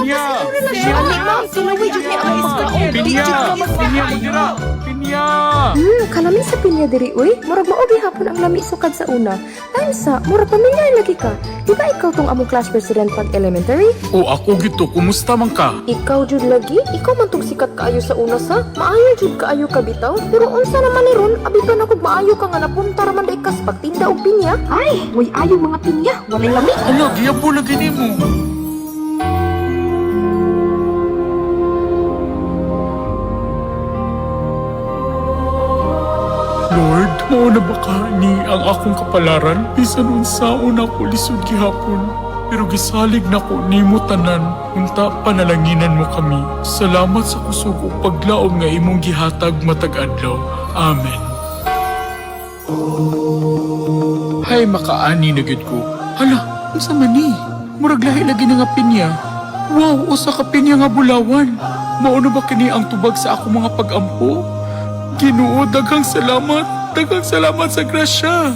Pinya! Relasyon ni ma'am, sulaway jud ni ang pagkaon. Pinya! Pinya mo dira! Pinya! Kalami sa pinya diri uy. Murag mao hapon ang lami sukad sa una. Time sa murag pamilyar lagi ka. Di ba ikaw tong among class president pag elementary? O ako gito, kumusta man ka? Ikaw jud lagi? Ikaw man tong sikat kaayo sa una sa? Maayo jud kaayo ka bitaw. Pero unsa naman ni ron? Abi pa na kog maayo ka nga napunta ra man ka sa pagtinda og pinya? Ay, way ayo mga pinya. Walay lami. Ala, giyabo lagi nimo. Lord, mao na ba ka ni ang akong kapalaran? Bisan unsaon ako lisod gihapon. Pero gisalig na ko nimo tanan, unta panalanginan mo kami. Salamat sa kusog ug paglaom nga imong gihatag matag adlaw. Amen. Hay makaani na gyud ko. Hala, unsa man ni? Murag lahi lagi na nga pinya. Wow, usa ka pinya nga bulawan. Mao na ba kini ang tubag sa ako mga pag-ampo? Ginoo, daghang salamat. Daghang salamat sa grasya.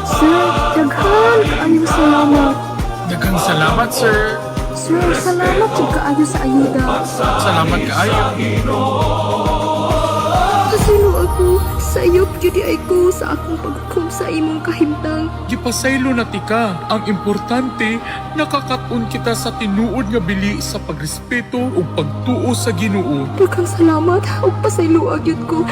Sir, daghan kaayo salamat. Daghang salamat, sir. Sir, salamat jud kaayo sa ayuda. Salamat kaayo. Pasilo ako. Sayop jud ay ko sa akong paghukom sa imong kahimtang. Gipasaylo na tika. Ang importante, nakakaton kita sa tinuod nga bili sa pagrespeto ug pagtuo sa Ginoo. Daghang salamat ug pasaylo agyud ko.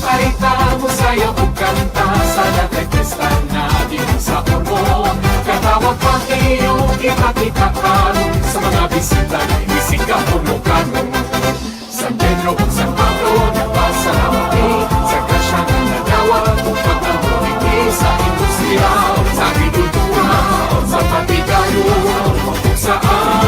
Parita mo sayo kung kanta sa nagkakristal na din sa umo. Katawag pa kayo, ipakita ka sa mga bisita na inisig ka pumukan. San Pedro kung San Pablo, nagpasalamati sa grasya ng nagawa kung pagkamuhiti sa industriya, sa agrikultura, sa patigayo, kung saan.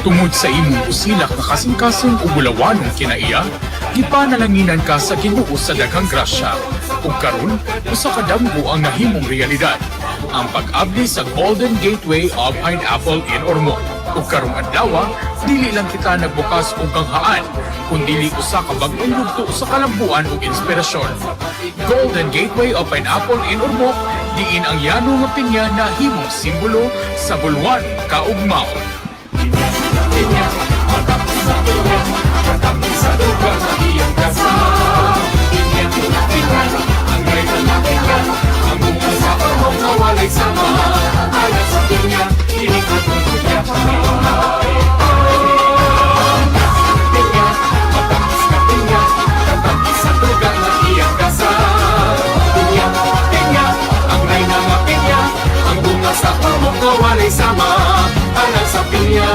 Tungod sa imong usilak na kasing-kasing o bulawanong kinaiya, gipanalanginan ka sa Ginoo sa daghang grasya. Ug karon, usa ka damgo ang nahimong realidad, ang pag-abli sa Golden Gateway of Pineapple in Ormoc. Ug karong adlaw, dili lang kita nagbukas og kanghaan, kundi usa ka bag-ong yugto sa kalambuan ug inspirasyon. Golden Gateway of Pineapple in Ormoc, diin ang yano nga pinya na himong simbolo sa bulwan kaugmaw. Pinya, matapos sa pinya, matapos sa lugar na iyang kasa. Pinya, pinya, ang reyna na pinya, ang bunga sa ormong na walay sama. Alam sa pinya, inikatulog niya Panginoon. Pinya, matapos na pinya, matapos sa lugar na iyang kasa. Pinya, pinya, ang sama, anak sa pinya.